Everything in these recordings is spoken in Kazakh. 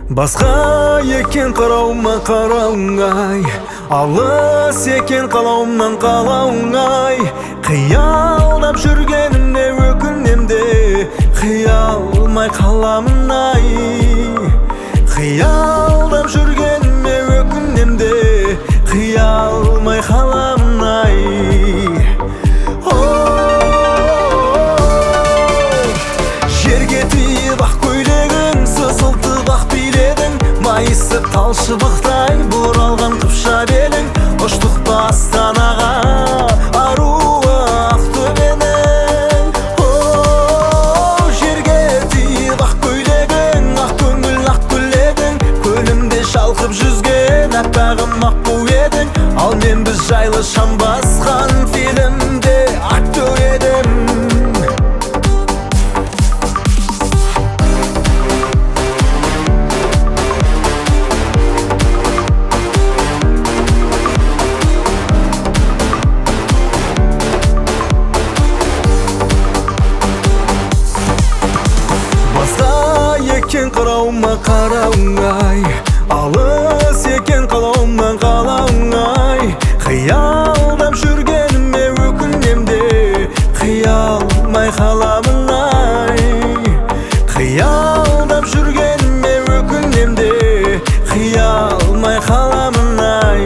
Басқа екен қарауыма қарауыңай, алыс екен қалауымнан қалауыңай. Қиялдап жүргенімде өкінемде, қиялмай қаламын ай. Қиялдап жүргеніме өкінемде, қиялмай қаламын ай. Жерге тиіп ақ көйлегің, сызылтып ақ биледің, майысы талшыбықтай бұралған қыпша белің. Ұштық астанаға, аруы Ақтөбенің. Жерге тиіп ақ көйлегің, ақ көңіл ақ гүледің, көлімде шалқып жүзген аппағым аққу едің. Ал мен біз жайлы шам басқан фильмде актер едім. Екен қарауыма қарауыңай, алыс екен қалауымнан қалауыңай. Қиялдап жүргеніме өкінемде, қиялмай қаламын ай. Қиялдап жүргеніме өкінемде, қиялмай қаламын ай.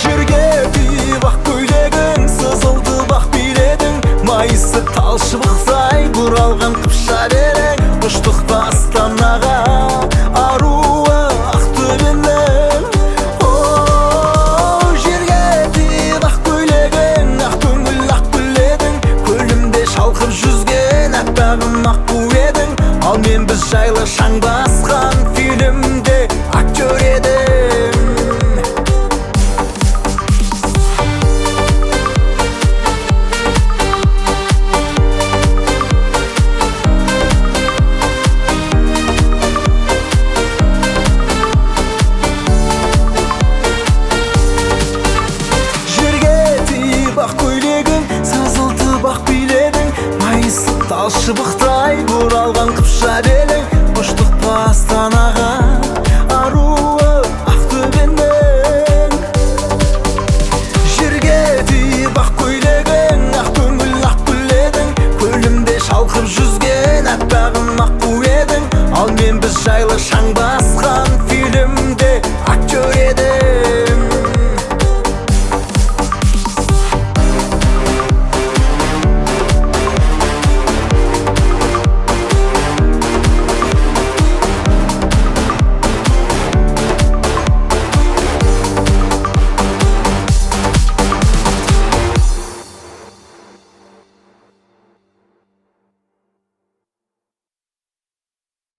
Жерге тиіп ақ көйлегің, сызылтып ақ биледің, майысы талшыбықтай бұралған қыпша белің. Ұштық астанаға, аруы Ақтөбенің. Жерге тиіп ақ көйлегің, ақ көңіл ақ гүледің, көлімде шалқып жүзген аппағым аққу едің. Ал мен біз жайлы шаң басқан фильмде актер едім. Талшыбықтай бұралған қыпша белің. Ұштық астанаға, аруы Ақтөбенің. Жерге тиіп ақ көйлегің, ақ көңіл ақ гүледің, көлімде шалқып жүзген аппағым аққу едің. Ал мен біз жайлы шаң